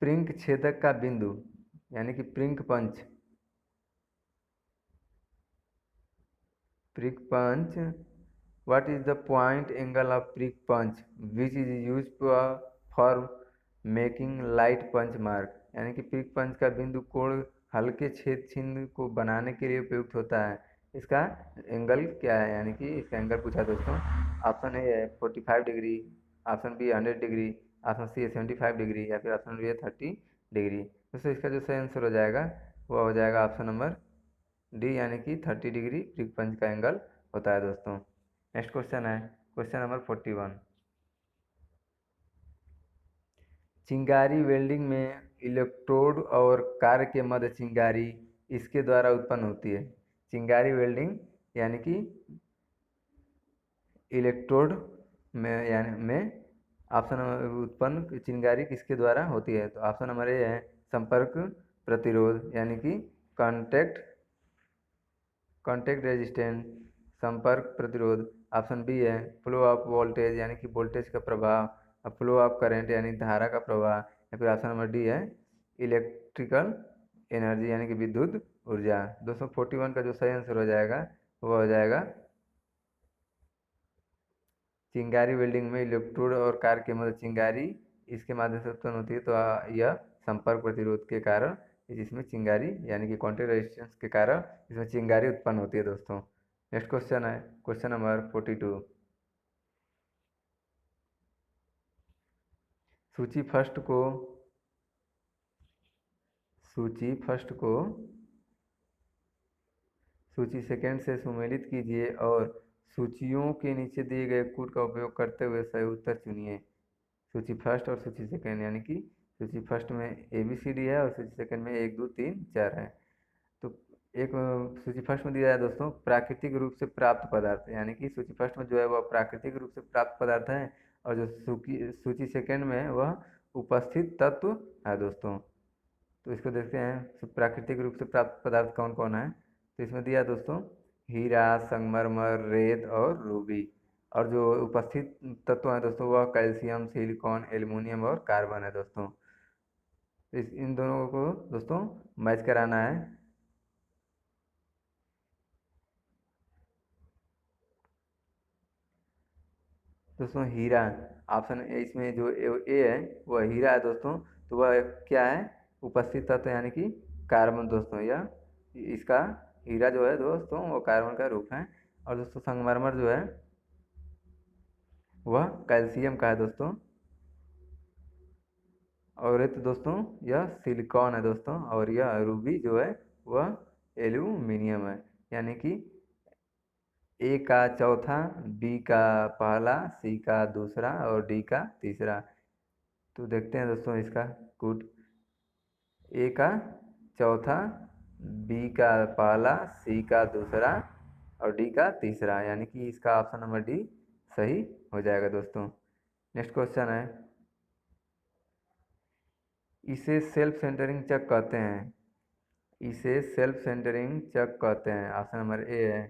S1: प्रिंक छेदक का बिंदु यानी कि prick punch what is the point angle of prick punch which is use for making light punch mark, यानी कि प्रिक पंच का बिंदु कोण हल्के छेद चिन्ह को बनाने के लिए उपयुक्त होता है। इसका एंगल क्या है, यानी कि इसका एंगल पूछा दोस्तों। ऑप्शन ए है 45 degree, option B 100 degree, option C है 75 डिग्री, या फिर ऑप्शन डी है 30 डिग्री। दोस्तों इसका जो सही आंसर हो जाएगा वो हो जाएगा ऑप्शन नंबर डी, यानी कि 30 डिग्री प्रिक पंच का एंगल होता है दोस्तों। नेक्स्ट क्वेश्चन है क्वेश्चन नंबर 41। चिंगारी वेल्डिंग में इलेक्ट्रोड और कार के मध्य चिंगारी इसके द्वारा उत्पन्न होती है। चिंगारी वेल्डिंग यानी कि इलेक्ट्रोड में ऑप्शन उत्पन्न चिंगारी किसके द्वारा होती है? तो ऑप्शन नंबर ए है संपर्क प्रतिरोध, यानी कि कॉन्टैक्ट कॉन्टैक्ट रेजिस्टेंस, संपर्क प्रतिरोध। ऑप्शन बी है फ्लो ऑफ वोल्टेज, यानी कि वोल्टेज का प्रवाह, और फ्लो ऑफ करंट यानी धारा का प्रवाह, या फिर ऑप्शन नंबर डी है इलेक्ट्रिकल एनर्जी यानी कि विद्युत ऊर्जा। 241 का जो सही आंसर हो जाएगा वो हो जाएगा चिंगारी वेल्डिंग में इलेक्ट्रोड और कार के मध्य चिंगारी इसके माध्यम से उत्पन्न होती है, तो यह संपर्क प्रतिरोध के कारण जिसमें चिंगारी यानी कि कॉन्टैक्ट रेजिस्टेंस के कारण इसमें चिंगारी उत्पन्न होती है दोस्तों। नेक्स्ट क्वेश्चन है क्वेश्चन नंबर 42। सूची फर्स्ट को सूची फर्स्ट को सूची सेकंड से सुमेलित कीजिए और सूचियों के नीचे दिए गए कोड का उपयोग करते हुए सही उत्तर चुनिए। सूची फर्स्ट और सूची सेकंड, यानी कि सूची फर्स्ट में ABCD है और सूची सेकंड में 1 2 3 4 है। तो एक सूची फर्स्ट में दिया है दोस्तों प्राकृतिक रूप से प्राप्त पदार्थ, यानी कि सूची फर्स्ट में जो है वह प्राकृतिक रूप से प्राप्त पदार्थ है, और जो सूची सेकंड में वह उपस्थित तत्व है दोस्तों। तो इसको देखते हैं प्राकृतिक रूप से प्राप्त पदार्थ कौन कौन है। तो इसमें दिया दोस्तों हीरा, संगमरमर, रेत और रूबी, और जो उपस्थित तत्व हैं दोस्तों वह कैल्शियम, सिलिकॉन, एल्युमिनियम और कार्बन है दोस्तों। इन दोनों को दोस्तों मैच कराना है। दोस्तों हीरा ऑप्शन ए, इसमें जो ए है वह हीरा है दोस्तों। तो वह क्या है उपस्थित तत्व यानी कि कार्बन दोस्तों। यह इसका हीरा जो है दोस्तों वो कार्बन का रूप है। और दोस्तों संगमरमर जो है वह कैल्शियम का है दोस्तों। और ये तो दोस्तों यह सिलिकॉन है दोस्तों, और यह रूबी जो है वह एल्यूमिनियम है, यानी कि ए का चौथा, बी का पहला, सी का दूसरा और डी का तीसरा। तो देखते हैं दोस्तों इसका कूट। ए का चौथा, बी का पहला, सी का दूसरा और डी का तीसरा, यानी कि इसका ऑप्शन नंबर डी सही हो जाएगा दोस्तों। नेक्स्ट क्वेश्चन है इसे सेल्फ सेंटरिंग चक कहते हैं। इसे सेल्फ सेंटरिंग चक कहते हैं। ऑप्शन नंबर ए है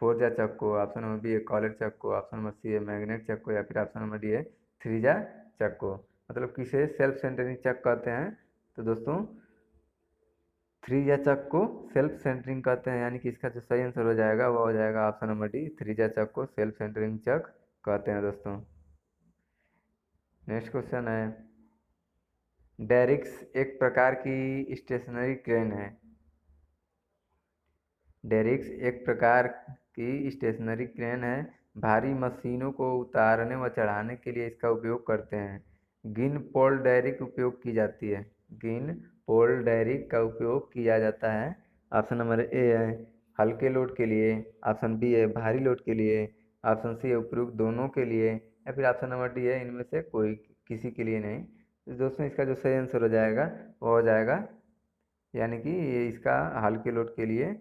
S1: फोरजा चक को, ऑप्शन नंबर बी है कॉलर चक को, ऑप्शन नंबर सी है मैग्नेट चक को, या फिर ऑप्शन नंबर डी है थ्रीजा चक को। मतलब किसे सेल्फ सेंटरिंग चक कहते हैं? तो दोस्तों त्रिज्याचक को सेल्फ सेंटरिंग कहते हैं, यानी कि इसका जो सही आंसर हो जाएगा वो हो जाएगा ऑप्शन नंबर डी, त्रिज्याचक को सेल्फ सेंटरिंग चक कहते हैं दोस्तों। नेक्स्ट क्वेश्चन है, डेरिक्स एक प्रकार की स्टेशनरी क्रेन है। डेरिक्स एक प्रकार की स्टेशनरी क्रेन है, भारी मशीनों को उतारने व चढ़ाने के लिए इसका उपयोग करते हैं। गिन पोल डेरिक उपयोग की जाती है, गिन पोल डेरिक का उपयोग किया जाता है। ऑप्शन नंबर ए है हल्के लोड के लिए, ऑप्शन बी है भारी लोड के लिए, ऑप्शन सी है उपयुक्त दोनों के लिए, या फिर ऑप्शन नंबर डी है इनमें से कोई किसी के लिए नहीं। तो दोस्तों इसका जो सही आंसर हो जाएगा वो हो जाएगा, यानी कि ये इसका हल्के लोड के लिए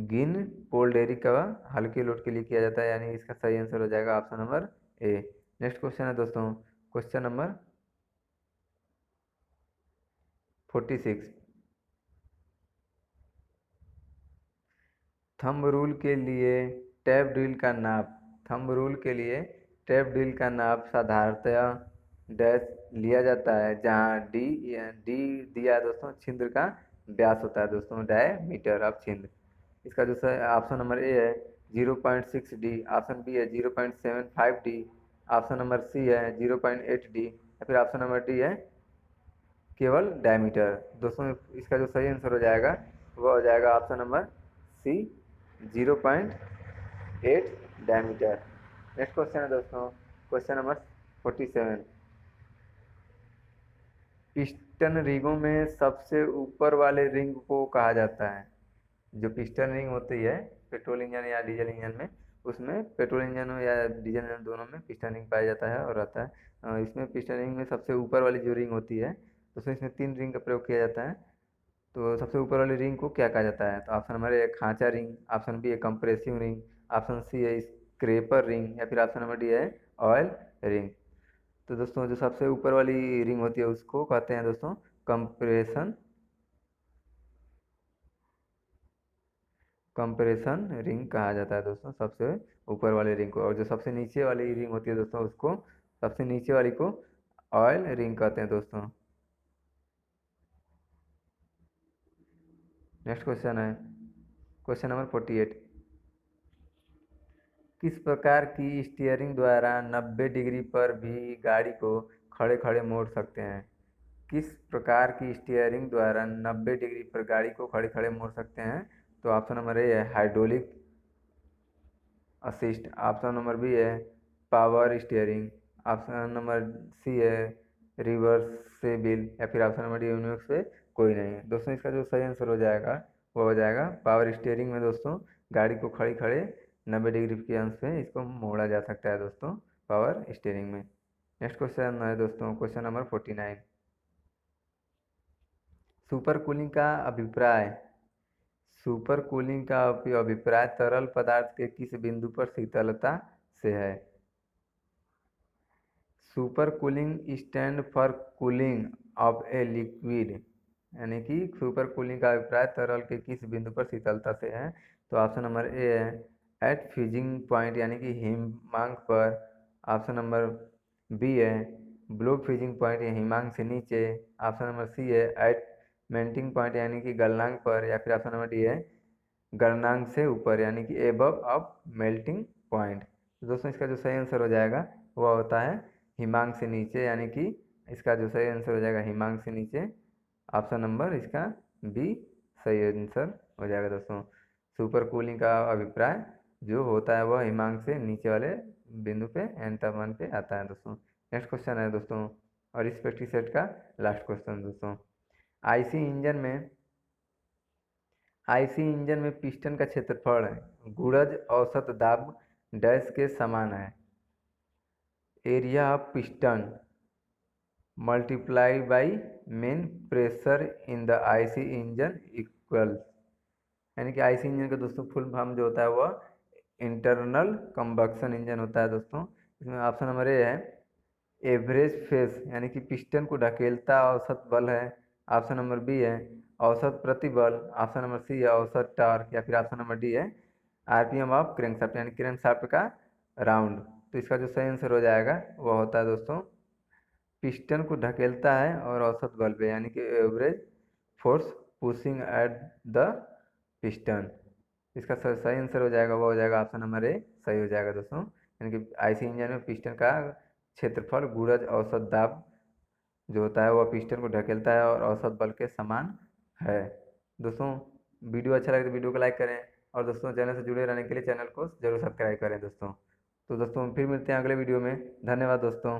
S1: गिन पोल डेयरी का हल्के लोड के लिए किया जाता है, यानी इसका सही आंसर हो जाएगा ऑप्शन नंबर ए। नेक्स्ट क्वेश्चन है दोस्तों, क्वेश्चन नंबर 46। थंब रूल के लिए टैब ड्रिल का नाप, थंब रूल के लिए टैब ड्रिल का नाप साधारणतया डैश लिया जाता है, जहाँ डी डी दिया है दोस्तों छिद्र का व्यास होता है दोस्तों, डायमीटर ऑफ छिद्र। इसका जो ऑप्शन नंबर ए है 0.6 डी, ऑप्शन बी है 0.75 डी, ऑप्शन नंबर सी है 0.8 डी, या फिर ऑप्शन नंबर डी है केवल डायमीटर। दोस्तों इसका जो सही आंसर हो जाएगा वो हो जाएगा option number C 0.8 diameter. Next question है दोस्तों, क्वेश्चन नंबर 47। पिस्टन रिंगों में सबसे ऊपर वाले रिंग को कहा जाता है। जो पिस्टन रिंग होती है पेट्रोल इंजन या डीजल इंजन में, उसमें पेट्रोल इंजन या डीजल इंजन दोनों में पिस्टन रिंग पाया जाता है और रहता है। इसमें पिस्टन रिंग में सबसे ऊपर वाली जो रिंग होती है तो उसमें इसमें 3 रिंग का प्रयोग किया जाता है। तो सबसे ऊपर वाली रिंग को क्या कहा जाता है? तो ऑप्शन नंबर ए खांचा रिंग, ऑप्शन बी है कंप्रेसिव रिंग, ऑप्शन सी है स्क्रेपर रिंग, या फिर ऑप्शन नंबर डी है ऑयल रिंग। तो दोस्तों जो सबसे ऊपर वाली रिंग होती है उसको कहते हैं दोस्तों कंप्रेशन कंप्रेशन रिंग कहा जाता है दोस्तों, सबसे ऊपर वाली रिंग को। और जो सबसे नीचे वाली रिंग होती है दोस्तों उसको, सबसे नीचे वाली को ऑयल रिंग कहते हैं दोस्तों। नेक्स्ट क्वेश्चन है क्वेश्चन नंबर 48। किस प्रकार की स्टीयरिंग द्वारा 90 डिग्री पर भी गाड़ी को खड़े खड़े मोड़ सकते हैं? किस प्रकार की स्टीयरिंग द्वारा 90 डिग्री पर गाड़ी को खड़े खड़े मोड़ सकते हैं? तो ऑप्शन नंबर ए है hydraulic assist, option number B है power steering, option number C है रिवर्सेबल, या फिर ऑप्शन नंबर डी इनमें से कोई नहीं है। दोस्तों इसका जो सही आंसर हो जाएगा वो हो जाएगा पावर स्टीयरिंग में दोस्तों गाड़ी को खड़े खड़े 90 डिग्री के अंश पे इसको मोड़ा जा सकता है दोस्तों पावर स्टीयरिंग में। नेक्स्ट क्वेश्चन है दोस्तों क्वेश्चन नंबर 49। सुपर कूलिंग का अभिप्राय, सुपर कूलिंग का अभिप्राय तरल पदार्थ के किस बिंदु पर शीतलता से है? Super cooling stand for cooling of a liquid, यानी कि सुपर कूलिंग का अभिप्राय तरल के किस बिंदु पर शीतलता से है? तो ऑप्शन नंबर ए है एट फ्रीजिंग पॉइंट, यानी कि हिमांक पर, ऑप्शन नंबर बी है ब्लो फ्रीजिंग पॉइंट या हिमांक से नीचे, ऑप्शन नंबर सी है एट मेल्टिंग पॉइंट यानी कि गलनांक पर, या फिर ऑप्शन नंबर डी है गलनांक से ऊपर यानी कि एबव ऑफ मेल्टिंग पॉइंट। तो दोस्तों इसका जो सही आंसर हो जाएगा वह होता है हिमांक से नीचे, यानी कि इसका जो सही आंसर हो जाएगा हिमांक से नीचे, ऑप्शन नंबर इसका बी सही आंसर हो जाएगा दोस्तों। सुपर कूलिंग का अभिप्राय जो होता है वह हिमांक से नीचे वाले बिंदु पे एंड तापमान पे आता है दोस्तों। नेक्स्ट क्वेश्चन है दोस्तों, और इस प्रैक्टिस सेट का लास्ट क्वेश्चन दोस्तों। आईसी इंजन में आईसी इंजन में पिस्टन का क्षेत्रफल गुणज औसत दाब डैश के समान है। Area of piston multiply by main pressure in the IC engine equal, यानी कि आईसी इंजन का दोस्तों फुल फॉर्म जो होता है वह इंटरनल कंबक्शन इंजन होता है दोस्तों। इसमें ऑप्शन नंबर ए है एवरेज फेस, यानी कि पिस्टन को ढकेलता औसत बल है, ऑप्शन नंबर बी है औसत प्रतिबल, ऑप्शन नंबर सी है औसत टॉर्क, या फिर ऑप्शन नंबर डी है आरपीएम ऑफ क्रैंकशाफ्ट, यानी क्रैंकशाफ्ट का राउंड। तो इसका जो सही आंसर हो जाएगा वह होता है दोस्तों पिस्टन को ढकेलता है और औसत बल पे, यानी कि average force pushing at the piston. इसका सही आंसर हो जाएगा, वो हो जाएगा ऑप्शन नंबर ए सही हो जाएगा दोस्तों। यानी कि आईसी इंजन में पिस्टन का क्षेत्रफल गुणज औसत दाब जो होता है वह पिस्टन को ढकेलता है और औसत बल के समान है। दोस्तों वीडियो अच्छा लगे तो वीडियो को लाइक करें, और दोस्तों चैनल से जुड़े रहने के लिए चैनल को जरूर सब्सक्राइब करें दोस्तों। तो दोस्तों फिर मिलते हैं अगले वीडियो में। धन्यवाद दोस्तों।